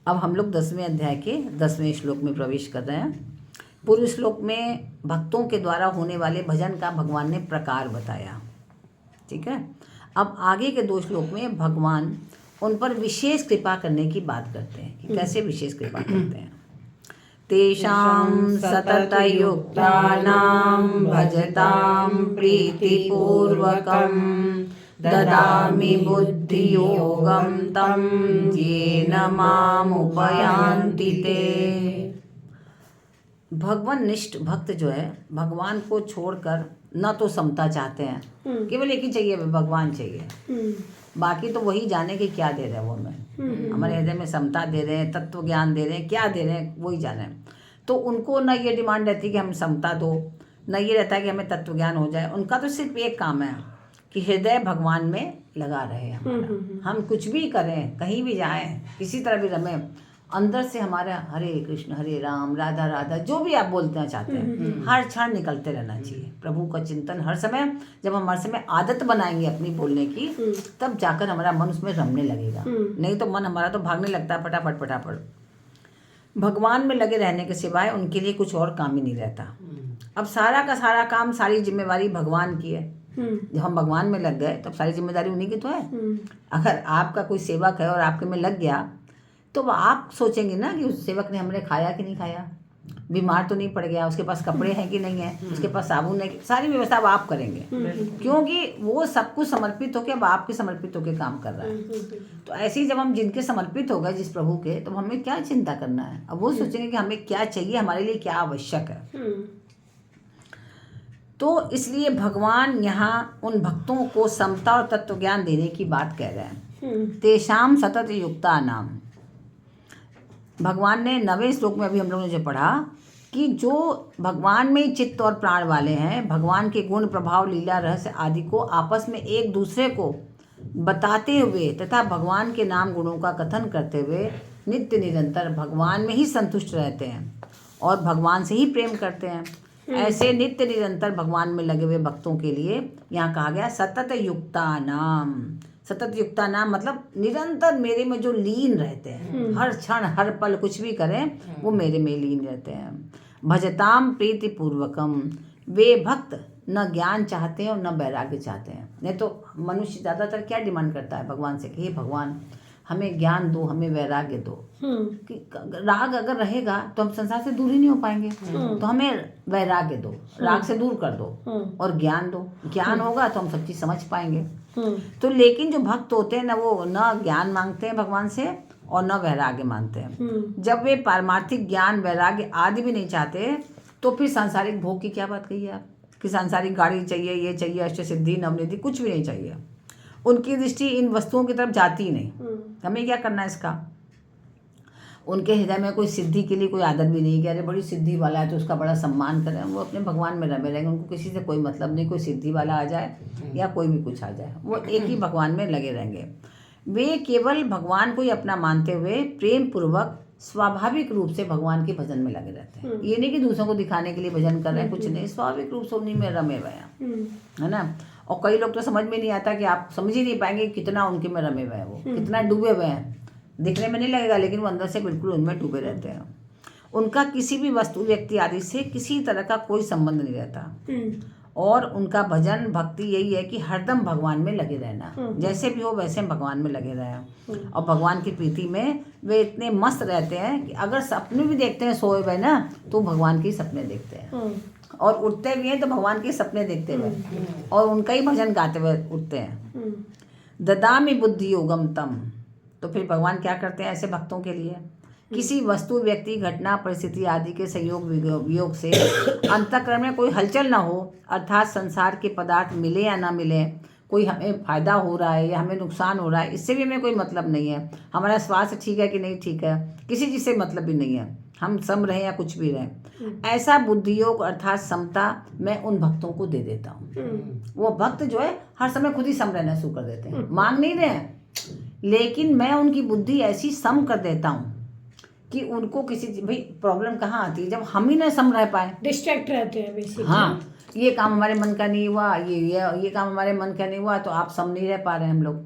अब हम लोग 10वें अध्याय के 10वें श्लोक में प्रवेश कर रहे हैं। पूर्व श्लोक में भक्तों के द्वारा होने वाले भजन का भगवान ने प्रकार बताया, ठीक है। अब आगे के 2 श्लोक में भगवान उन पर विशेष कृपा करने की बात करते हैं कि कैसे विशेष कृपा करते हैं। तेषां सततयुक्तानां भजतां प्रीतिपूर्वकं ददामि बुद्धियोगं तं येन मामुपयान्ति ते। भगवाननिष्ठ भक्त जो है भगवान को छोड़कर न तो समता चाहते हैं, केवल एक ही चाहिए, भगवान चाहिए। बाकी तो वही जाने कि क्या दे रहे हैं वो हमें, हमारे हृदय में समता दे रहे हैं, तत्व ज्ञान दे रहे हैं, क्या दे रहे हैं वही जाने। तो उनको न ये डिमांड रहती कि हम समता दो, न ये रहता है कि हमें तत्व ज्ञान हो जाए। उनका तो सिर्फ एक काम है कि हृदय भगवान में लगा रहे हमारा। हम कुछ भी करें, कहीं भी जाएं, किसी तरह भी रमें, अंदर से हमारा हरे कृष्ण हरे राम राधा राधा जो भी आप बोलना चाहते हैं हर क्षण निकलते रहना चाहिए। प्रभु का चिंतन हर समय, जब हम हर समय आदत बनाएंगे अपनी बोलने की, तब जाकर हमारा मन उसमें रमने लगेगा। नहीं तो मन हमारा तो भागने लगता है फटाफट फटाफट। भगवान में लगे रहने के सिवाय उनके लिए कुछ और काम ही नहीं रहता। अब सारा का सारा काम, सारी जिम्मेवारी भगवान की है। जब हम भगवान में लग गए तब सारी जिम्मेदारी उन्हीं की तो है। अगर आपका कोई सेवक है और आपके में लग गया तो आप सोचेंगे ना कि उस सेवक ने हमने खाया कि नहीं खाया, बीमार तो नहीं पड़ गया, उसके पास कपड़े हैं कि नहीं है, उसके पास साबुन है, सारी व्यवस्था अब आप करेंगे, क्योंकि वो सब कुछ समर्पित होकर अब आपके समर्पित होकर काम कर रहा है। तो ऐसे ही जब हम जिनके समर्पित हो गए जिस प्रभु के, तो हमें क्या चिंता करना है। अब वो सोचेंगे कि हमें क्या चाहिए, हमारे लिए क्या आवश्यक है। तो इसलिए भगवान यहाँ उन भक्तों को समता और तत्व ज्ञान देने की बात कह रहे हैं। तेषाम सतत युक्ता नाम, भगवान ने 9वें श्लोक में अभी हम लोगों ने जो पढ़ा कि जो भगवान में चित्त और प्राण वाले हैं, भगवान के गुण प्रभाव लीला रहस्य आदि को आपस में एक दूसरे को बताते हुए तथा भगवान के नाम गुणों का कथन करते हुए नित्य निरंतर भगवान में ही संतुष्ट रहते हैं और भगवान से ही प्रेम करते हैं। ऐसे नित्य निरंतर भगवान में लगे हुए भक्तों के लिए यहाँ कहा गया सतत युक्ता नाम। सतत युक्ता नाम मतलब निरंतर मेरे में जो लीन रहते हैं, हर क्षण हर पल कुछ भी करें वो मेरे में लीन रहते हैं। भजताम प्रीति पूर्वकम, वे भक्त न ज्ञान चाहते हैं और न वैराग्य चाहते हैं। नहीं तो मनुष्य ज़्यादातर क्या डिमांड करता है भगवान से कि हे भगवान हमें ज्ञान दो, हमें वैराग्य दो। कि राग अगर रहेगा तो हम संसार से दूर ही नहीं हो पाएंगे। तो हमें वैराग्य दो, राग से दूर कर दो, और ज्ञान दो, ज्ञान होगा तो हम सब चीज़ समझ पाएंगे। तो लेकिन जो भक्त होते हैं ना, वो न ज्ञान मांगते हैं भगवान से और न वैराग्य मांगते हैं। जब वे पारमार्थिक ज्ञान वैराग्य आदि भी नहीं चाहते तो फिर सांसारिक भोग की क्या बात कही है आप कि सांसारिक गाड़ी चाहिए, ये चाहिए, अष्ट सिद्धि नवनिधि कुछ भी नहीं चाहिए। उनकी दृष्टि इन वस्तुओं की तरफ जाती ही नहीं। हमें क्या करना है इसका। उनके हृदय में कोई सिद्धि के लिए कोई आदत भी नहीं कि अरे बड़ी सिद्धि वाला है तो उसका बड़ा सम्मान करें। वो अपने भगवान में रमे रहेंगे, उनको किसी से कोई मतलब नहीं, कोई सिद्धि वाला आ जाए या कोई भी कुछ आ जाए, वो एक ही भगवान में लगे रहेंगे। वे केवल भगवान को ही अपना मानते हुए प्रेम पूर्वक स्वाभाविक रूप से भगवान के भजन में लगे रहते हैं। ये नहीं कि दूसरों को दिखाने के लिए भजन कर रहे हैं, कुछ नहीं, स्वाभाविक रूप से उन्हीं में रमे हुए हैं, है ना। और कई लोग तो समझ में नहीं आता कि आप समझ ही नहीं पाएंगे कितना उनके में रमे हुए हैं, वो कितना डूबे हुए हैं। दिखने में नहीं लगेगा लेकिन वो अंदर से बिल्कुल उनमें डूबे रहते हैं। उनका किसी भी वस्तु व्यक्ति आदि से किसी तरह का कोई संबंध नहीं रहता और उनका भजन भक्ति यही है कि हरदम भगवान में लगे रहना, जैसे भी हो वैसे भगवान में लगे रहें। और भगवान की प्रीति में वे इतने मस्त रहते हैं कि अगर सपने भी देखते हैं सोए हुए ना तो भगवान के सपने देखते हैं, और उठते भी हैं तो भगवान के सपने देखते हुए और उनका ही भजन गाते हुए उठते हैं। ददामि बुद्धि योगम तम, तो फिर भगवान क्या करते हैं ऐसे भक्तों के लिए, किसी वस्तु व्यक्ति घटना परिस्थिति आदि के संयोग वियोग से अंतःकरण में कोई हलचल ना हो, अर्थात संसार के पदार्थ मिले या ना मिले, कोई हमें फायदा हो रहा है या हमें नुकसान हो रहा है, इससे भी हमें कोई मतलब नहीं है। हमारा स्वास्थ्य ठीक है कि नहीं ठीक है, किसी चीज़ से मतलब भी नहीं है, हम सम रहें या कुछ भी रहें। ऐसा बुद्धि योग अर्थात समता मैं उन भक्तों को दे देता हूँ। वो भक्त जो है हर समय खुद ही सम रहना शुरू कर देते हैं, मांग नहीं रहे हैं, लेकिन मैं उनकी बुद्धि ऐसी सम कर देता हूँ कि उनको किसी भाई प्रॉब्लम कहाँ आती है जब हम ही ना सम रह पाए, डिस्ट्रैक्ट रहते हैं बेसिकली। हाँ, ये काम हमारे मन का नहीं हुआ, ये काम हमारे मन का नहीं हुआ, तो आप सम नहीं रह पा रहे हैं हम लोग।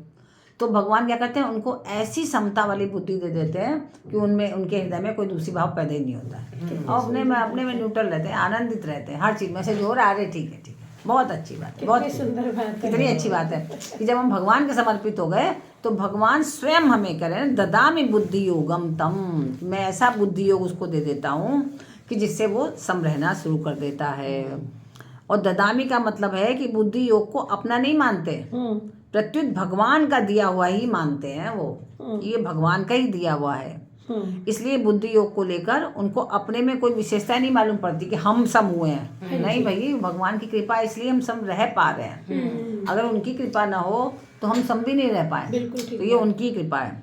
तो भगवान क्या करते हैं, उनको ऐसी समता वाली बुद्धि दे देते हैं कि उनमें, उनके हृदय में कोई दूसरी भाव पैदा ही नहीं होता है, और अपने में न्यूट्रल रहते हैं, आनंदित रहते हैं हर चीज़ में से। जो हो रहा है ठीक है, बहुत अच्छी बात है, बहुत सुंदर बात है, कितनी अच्छी बात है कि जब हम भगवान के समर्पित हो गए तो भगवान स्वयं हमें करें, ददामि बुद्धि योगम तम, मैं ऐसा बुद्धि योग उसको दे देता हूँ कि जिससे वो सम रहना शुरू कर देता है। और ददामी का मतलब है कि बुद्धि योग को अपना नहीं मानते, प्रत्युत भगवान का दिया हुआ ही मानते हैं वो, ये भगवान का ही दिया हुआ है। इसलिए बुद्धि योग को लेकर उनको अपने में कोई विशेषता नहीं मालूम पड़ती कि हम सम हुए हैं। नहीं भाई, भगवान की कृपा है, इसलिए हम सम रह पा रहे हैं। अगर उनकी कृपा ना हो तो हम सम भी नहीं रह पाए, तो ये उनकी कृपा है।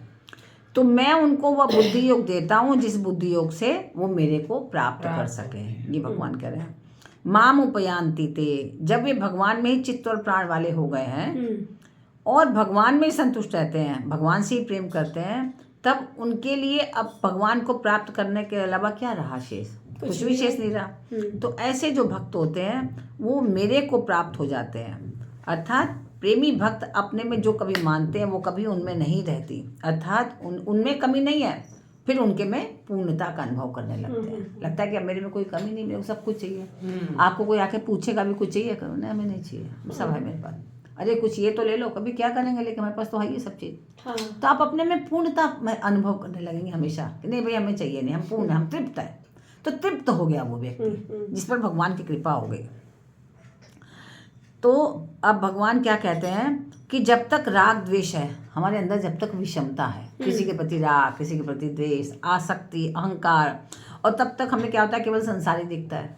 तो मैं उनको वह बुद्धि योग देता हूँ जिस बुद्धि योग से वो मेरे को प्राप्त कर सके, ये भगवान कह रहे हैं। माम उपयांति ते, जब वे भगवान में ही चित्त और प्राण वाले हो गए हैं और भगवान में ही संतुष्ट रहते हैं, भगवान से ही प्रेम करते हैं, तब उनके लिए अब भगवान को प्राप्त करने के अलावा क्या रहा शेष? कुछ भी शेष नहीं रहा। तो ऐसे जो भक्त होते हैं वो मेरे को प्राप्त हो जाते हैं। अर्थात प्रेमी भक्त अपने में जो कभी मानते हैं वो कभी उनमें नहीं रहती, अर्थात उनमें कमी नहीं है, फिर उनके में पूर्णता का अनुभव करने लगते हैं। लगता है कि अब मेरे में कोई कमी नहीं, मेरे को सब कुछ चाहिए। आपको कोई आके पूछेगा भी कुछ चाहिए, करो नहीं हमें नहीं चाहिए, सब है मेरे पास। अरे कुछ ये तो ले लो, कभी क्या करेंगे, लेकिन हमारे पास तो है ये सब चीज़। हाँ। तो आप अपने में पूर्णता में अनुभव करने लगेंगे हमेशा कि नहीं भाई हमें चाहिए नहीं, हम पूर्ण, हम तृप्त है। तो तृप्त हो गया वो व्यक्ति जिस पर भगवान की कृपा हो गई। तो अब भगवान क्या कहते हैं कि जब तक राग द्वेष है हमारे अंदर, जब तक विषमता है, किसी के प्रति राग, किसी के प्रति द्वेष, आसक्ति, अहंकार, और तब तक हमें क्या होता है, केवल संसारी दिखता है।